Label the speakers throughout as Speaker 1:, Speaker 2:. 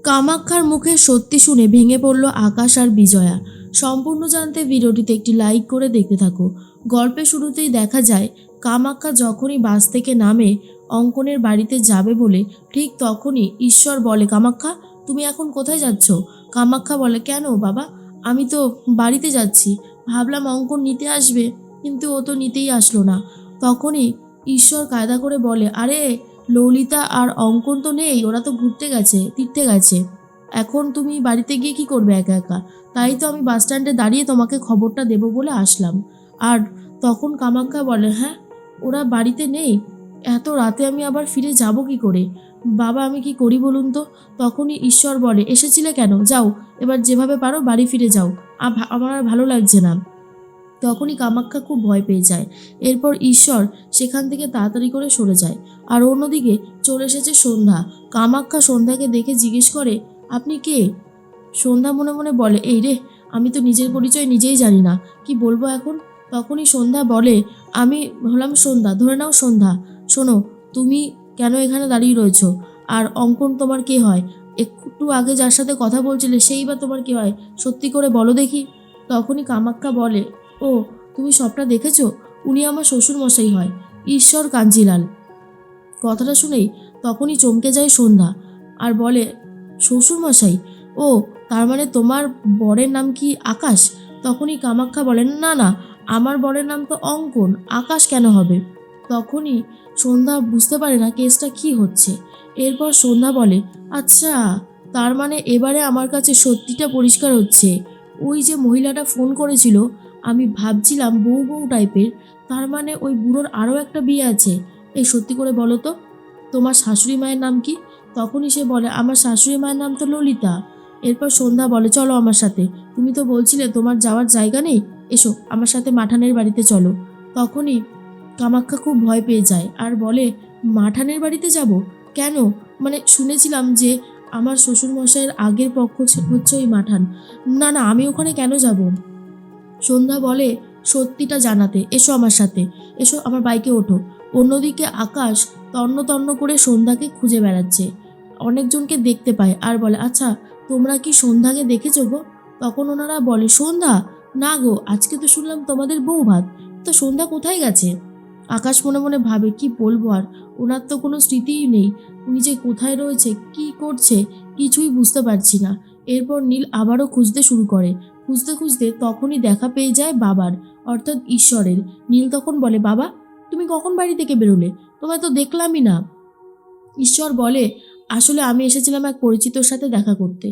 Speaker 1: কামাক্ষার মুখে সত্যি শুনে ভেঙে পড়ল আকাশ আর বিজয়া। সম্পূর্ণ জানতে ভিডিওটিতে একটি লাইক করে দেখতে থাকো। গল্পের শুরুতেই দেখা যায় কামাক্ষা যখনই বাস থেকে নামে অঙ্কনের বাড়িতে যাবে বলে, ঠিক তখনই ঈশ্বর বলে, কামাক্ষা তুমি এখন কোথায় যাচ্ছ? কামাক্ষা বলে, কেন বাবা, আমি তো বাড়িতে যাচ্ছি। ভাবলাম অঙ্কন নিতে আসবে, কিন্তু ও তো নিতেই আসলো না। তখনই ঈশ্বর কায়দা করে বলে, আরে ললিতা আর অঙ্কন তো নেই, ওরা তো ঘুরতে গেছে, তীর্থে গেছে। এখন তুমি বাড়িতে গিয়ে কি করবে একা একা? তাই তো আমি বাস স্ট্যান্ডে দাঁড়িয়ে তোমাকে খবরটা দেবো বলে আসলাম। আর তখন কামাক্ষা বলে, হ্যাঁ ওরা বাড়িতে নেই, এত রাতে আমি আবার ফিরে যাব কি করে? বাবা আমি কি করি বলুন তো? তখনই ঈশ্বর বলে, এসেছিলে কেন, যাও এবার যেভাবে পারো বাড়ি ফিরে যাও, আমার আর ভালো লাগছে না। তখনই কামাক্ষা খুব ভয় পেয়ে যায়। এরপর ঈশ্বর সেখান থেকে তাড়াতাড়ি করে সরে যায়। আর অন্যদিকে চলে এসেছে সন্ধ্যা। কামাক্ষা সন্ধ্যাকে দেখে জিজ্ঞেস করে, আপনি কে? সন্ধ্যা মনে মনে বলে, এই রে, আমি তো নিজের পরিচয় নিজেই জানি না, কি বলবো এখন? তখনই সন্ধ্যা বলে, আমি হলাম সন্ধ্যা, ধরে নাও সন্ধ্যা। শোনো, তুমি কেন এখানে দাঁড়িয়ে রয়েছো? আর অঙ্কন তোমার কে হয়? একটু আগে যার সাথে কথা বলছিলে সেই বা তোমার কে হয়? সত্যি করে বলো দেখি। তখনই কামাক্ষা বলে, ও তুমি সবটা দেখেছো, উনি আমার শ্বশুর মশাই হয়, ঈশ্বর কাঞ্জিলাল। কথাটা শুনেই তখনই চমকে যায় সন্ধ্যা আর বলে, শ্বশুর মশাই? ও তার মানে তোমার বরের নাম কি আকাশ? তখনই কামাক্ষা বলেন, না না, আমার বরের নাম তো অঙ্কন, আকাশ কেন হবে? তখনই সন্ধ্যা বুঝতে পারে না কেসটা কি হচ্ছে। এরপর সন্ধ্যা বলে, আচ্ছা, তার মানে এবারে আমার কাছে সত্যিটা পরিষ্কার হচ্ছে। ওই যে মহিলাটা ফোন করেছিল, আমি ভাবছিলাম বউ বউ টাইপের, তার মানে ওই বুড়োর আরও একটা বিয়ে আছে। এই সত্যি করে বলো তো, তোমার শাশুড়ি মায়ের নাম কি? তখনই সে বলে, আমার শাশুড়ি মায়ের নাম তো ললিতা। এরপর সন্ধ্যা বলে, চলো আমার সাথে, তুমি তো বলছিলে তোমার যাওয়ার জায়গা নেই, এসো আমার সাথে মাঠানের বাড়িতে চলো। তখনই কামাক্ষা খুব ভয় পেয়ে যায় আর বলে, মাঠানের বাড়িতে যাব? কেন? মানে শুনেছিলাম যে আমার শ্বশুরমশাইয়ের আগের পক্ষ হচ্ছে ওই মাঠান। না না, আমি ওখানে কেন যাব? সন্ধ্যা বলে, সত্যিটা জানাতে, এসো আমার সাথে, এসো আমার বাইকে ওঠো। অন্যদিকে আকাশ তন্ন তন্ন করে সন্ধ্যাকে খুঁজে বেড়াচ্ছে, অনেকজনকে দেখতে পায় আর বলে, আচ্ছা তোমরা কি সন্ধ্যাকে দেখেছো গো? তখন ওনারা বলে, সন্ধ্যা? না গো, আজকে তো শুনলাম তোমাদের বউ ভাত, তো সন্ধ্যা কোথায় গেছে? আকাশ মনে মনে ভাবে, কি বলবো আর, ওনার তো কোনো স্মৃতিই নেই, উনি যে কোথায় রয়েছে, কি করছে, কিছুই বুঝতে পারছি না। এরপর নীল আবারও খুঁজতে শুরু করে। খুঁজতে খুঁজতে তখনই দেখা পেয়ে যায় বাবার, অর্থাৎ ঈশ্বরের। নীল তখন বলে, বাবা তুমি কখন বাড়ি থেকে বেরোলে? তোমায় তো দেখলামই না। ঈশ্বর বলে, আসলে আমি এসেছিলাম এক পরিচিতর সাথে দেখা করতে,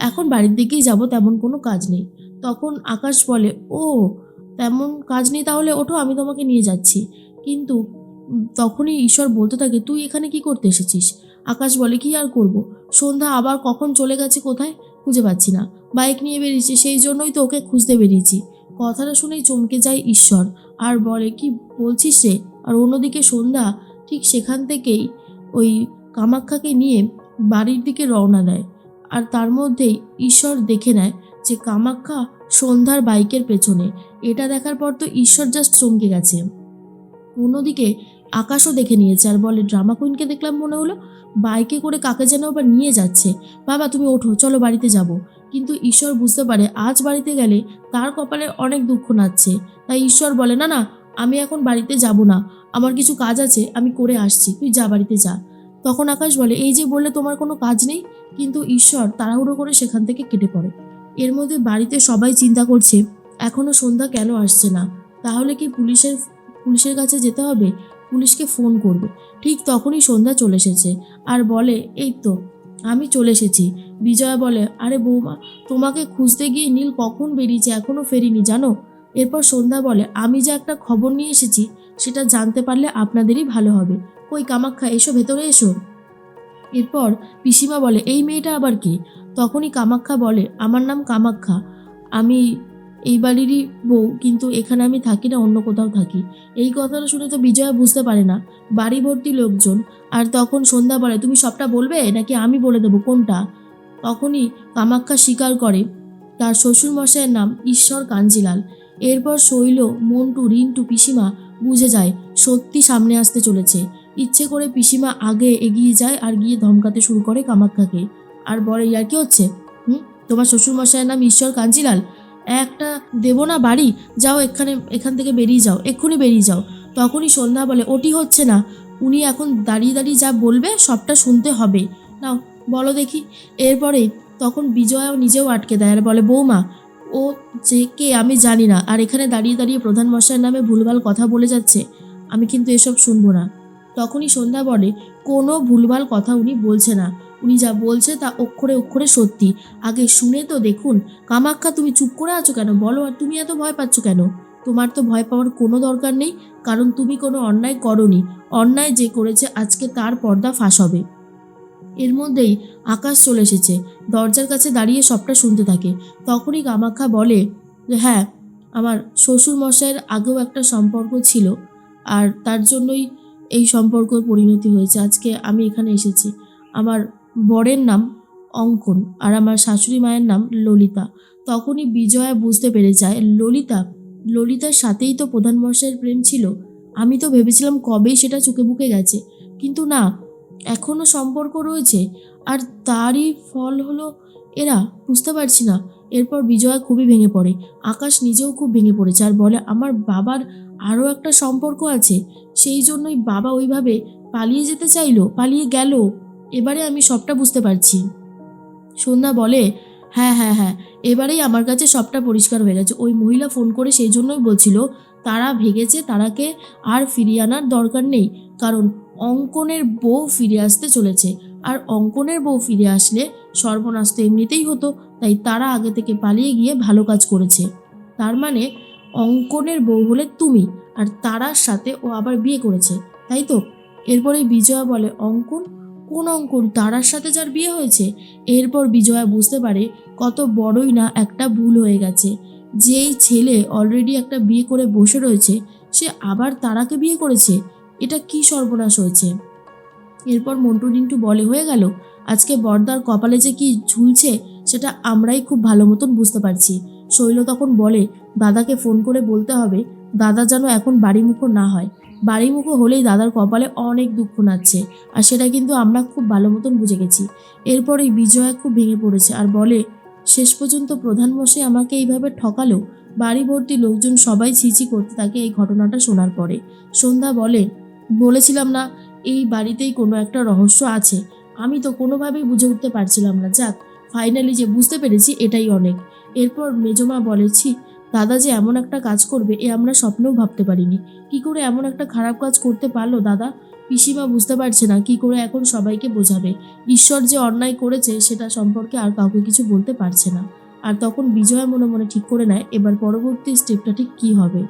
Speaker 1: এখন বাড়ির দিকেই যাব, তেমন কোনো কাজ নেই। তখন আকাশ বলে, ও তেমন কাজ নেই, তাহলে ওঠো আমি তোমাকে নিয়ে যাচ্ছি। কিন্তু তখনই ঈশ্বর বলতে থাকে, তুই এখানে কি করতে এসেছিস? আকাশ বলে, কি আর করব, সন্ধ্যা আবার কখন চলে গেছে কোথায়, খুঁজে পাচ্ছি না, বাইক নিয়ে বেরিয়েছে, সেই জন্যই তো ওকে খুঁজতে বেরিয়েছি। কথাটা শুনেই চমকে যায় ঈশ্বর আর বলে, কি বলছিস রে? আর অন্যদিকে সন্ধ্যা ঠিক সেখান থেকেই ওই কামাক্ষাকে নিয়ে বাড়ির দিকে রওনা দেয়। আর তার মধ্যেই ঈশ্বর দেখে নেয় যে কামাক্ষা সন্ধ্যার বাইকের পেছনে। এটা দেখার পর তো ঈশ্বর জাস্ট চমকে গেছে। অন্যদিকে আকাশও দেখে নিয়েছে আর বলে, ড্রামা কুইনকে দেখলাম মনে হলো, বাইকে করে কাকে যেন আবার নিয়ে যাচ্ছে। বাবা তুমি ওঠো, চলো বাড়িতে যাব। কিন্তু ঈশ্বর বুঝতে পারে আজ বাড়িতে গেলে তার কপালে অনেক দুঃখ নাচ্ছে। তাই ঈশ্বর বলে, না না, আমি এখন বাড়িতে যাব না, আমার কিছু কাজ আছে, আমি করে আসছি, তুই যা বাড়িতে যা। তখন আকাশ বলে, এই যে বললে তোমার কোনো কাজ নেই। কিন্তু ঈশ্বর তাড়াহুড়ো করে সেখান থেকে কেটে পড়ে। এর মধ্যে বাড়িতে সবাই চিন্তা করছে, এখনো সন্ধ্যা কেন আসছে না? তাহলে কি পুলিশের কাছে যেতে হবে, পুলিশকে ফোন করবে। ঠিক তখনই সন্ধ্যা চলে এসেছে আর বলে, এই তো আমি চলে এসেছি। বিজয়া বলে, আরে বৌমা, তোমাকে খুঁজতে গিয়ে নীল কখন বেরিয়েছে, এখনো ফেরিনি জানো? এরপর সন্ধ্যা বলে, আমি যে একটা খবর নিয়ে এসেছি, সেটা জানতে পারলে আপনাদেরই ভালো হবে। কই কামাক্ষা, এসো ভেতরে এসো। এরপর পিসিমা বলে, এই মেয়েটা আবার কে? তখনই কামাক্ষা বলে, আমার নাম কামাক্ষা, আমি এই বাড়িরই বউ, কিন্তু এখানে আমি থাকি না, অন্য কোথাও থাকি। এই কথাটা শুনে তো বিজয়া বুঝতে পারে না, বাড়ি ভর্তি লোকজন। আর তখন সন্ধ্যা বলে, তুমি সবটা বলবে নাকি আমি বলে দেবো কোনটা? তখনই কামাক্ষা স্বীকার করে তার শ্বশুরমশাইয়ের নাম ঈশ্বর কাঞ্জিলাল। এরপর শৈল, মন্টু, রিন্টু, পিসিমা বুঝে যায় সত্যি সামনে আসতে চলেছে। ইচ্ছে করে পিসিমা আগে এগিয়ে যায় আর গিয়ে ধমকাতে শুরু করে কামাক্ষাকে। আর বলে, ইয়ার কি হচ্ছে? তোমার শ্বশুরমশাইয়ের নাম ঈশ্বর কাঞ্জিলাল, একটা দেবো না বাড়ি? যাও এখান থেকে বেরিয়ে যাও, এক্ষুনি বেরিয়ে যাও। তখনই সন্ধ্যা বলে, ওটি হচ্ছে না, উনি এখন দাঁড়িয়ে দাঁড়িয়ে যা বলবে সবটা শুনতে হবে, নাও বলো দেখি। এরপরে তখন বিজয়াও নিজেও আটকে দেয় আর বলে, বৌমা, ও যে কে আমি জানি না, আর এখানে দাঁড়িয়ে দাঁড়িয়ে প্রধান মশাইয়ের নামে ভুলভাল কথা বলে যাচ্ছে, আমি কিন্তু এসব শুনবো না। তখনই সন্ধ্যা বলে, কোনো ভুলভাল কথা উনি বলছে না, উনি যা বলছে তা অক্ষরে অক্ষরে সত্যি, আগে শুনে তো দেখুন। কামাক্ষা, তুমি চুপ করে আছো কেন? বলো, আর তুমি এত ভয় পাচ্ছ কেন? তোমার তো ভয় পাওয়ার কোনো দরকার নেই, কারণ তুমি কোনো অন্যায় করনি। অন্যায় যে করেছে আজকে তার পর্দা ফাঁস হবে। এর মধ্যেই আকাশ চলে এসেছে, দরজার কাছে দাঁড়িয়ে সবটা শুনতে থাকে। তখনই কামাক্ষা বলে যে, হ্যাঁ, আমার শ্বশুর মশাইয়ের আগেও একটা সম্পর্ক ছিল, আর তার জন্যই এই সম্পর্কের পরিণতি হয়েছে। আজকে আমি এখানে এসেছি। আমার বরের নাম অঙ্কন আর আমার শাশুড়ি মায়ের নাম ললিতা। তখনই বিজয়া বুঝতে পেরে যায়, ললিতার সাথেই তো প্রধান মশাইয়ের প্রেম ছিল। আমি তো ভেবেছিলাম কবেই সেটা চুকে বুকে গেছে, কিন্তু না, এখনও সম্পর্ক রয়েছে, আর তারই ফল হলো এরা, বুঝতে পারছি না। এরপর বিজয়া খুবই ভেঙে পড়ে, আকাশ নিজেও খুব ভেঙে পড়েছে আর বলে, আমার বাবার আরও একটা সম্পর্ক আছে, সেই জন্যই বাবা ওইভাবে পালিয়ে যেতে চাইলো, পালিয়ে গেল। এবারে আমি সবটা বুঝতে পারছি। সন্ধ্যা বলে, হ্যাঁ হ্যাঁ হ্যাঁ, এবারেই আমার কাছে সবটা পরিষ্কার হয়ে গেছে। ওই মহিলা ফোন করে সেই জন্যই বলছিল তারা ভেগেছে তারাকে আর ফিরিয়ে আনার দরকার নেই, কারণ অঙ্কনের বউ ফিরে আসতে চলেছে, আর অঙ্কনের বউ ফিরে আসলে সর্বনাশ তো এমনিতেই হতো, তাই তারা আগে থেকে পালিয়ে গিয়ে ভালো কাজ করেছে। তার মানে অঙ্কনের বউ হলে তুমি, আর তারার সাথে ও আবার বিয়ে করেছে, তাই তো? এরপরে বিজয়া বলে, অঙ্কন? কোন অঙ্কন? তারার সাথে যার বিয়ে হয়েছে? এরপর বিজয়া বুঝতে পারে কত বড়ই না একটা ভুল হয়ে গেছে। যেই ছেলে অলরেডি একটা বিয়ে করে বসে রয়েছে, সে আবার তারাকে বিয়ে করেছে, এটা কি সর্বনাশ হয়েছে। এরপর মন্টু রিন্টু বলে, হয়ে গেল, আজকে বর্দার কপালে যে কি ঝুলছে সেটা আমরাই খুব ভালো মতন বুঝতে পারছি। শৈল তখন বলে, দাদাকে ফোন করে বলতে হবে দাদা যেন এখন বাড়িমুখো না হয়, বাড়িমুখো হলেই দাদার কপালে অনেক দুঃখ নাচ্ছে, আর সেটা কিন্তু আমরা খুব ভালো মতন বুঝে গেছি। এরপরেই বিজয়া খুব ভেঙে পড়েছে আর বলে, শেষ পর্যন্ত প্রধানমশাই আমাকে এইভাবে ঠকালো। বাড়ি ভর্তি লোকজন সবাই ছিছি করতে থাকে এই ঘটনাটা শোনার পরে। সন্ধ্যা বলে, বলেছিলাম না এই বাড়িতেই কোনো একটা রহস্য আছে, আমি তো কোনোভাবেই বুঝে উঠতে পারছিলাম না, যাক ফাইনালি যে বুঝতে পেরেছি এটাই অনেক। এরপর মেজমা বলেছি, দাদা যে এমন একটা কাজ করবে এ আমরা স্বপ্নেও ভাবতে পারিনি। কি করে এমন একটা খারাপ কাজ করতে পারলো দাদা? পিসিমা বুঝতে পারছে না কি করে এখন সবাইকে বোঝাবে। ঈশ্বর যে অন্যায় করেছে সেটা সম্পর্কে আর কাউকে কিছু বলতে পারছে না। আর তখন বিজয়া মনে মনে ঠিক করে নেয় এবার পরবর্তী স্টেপটা ঠিক কী হবে।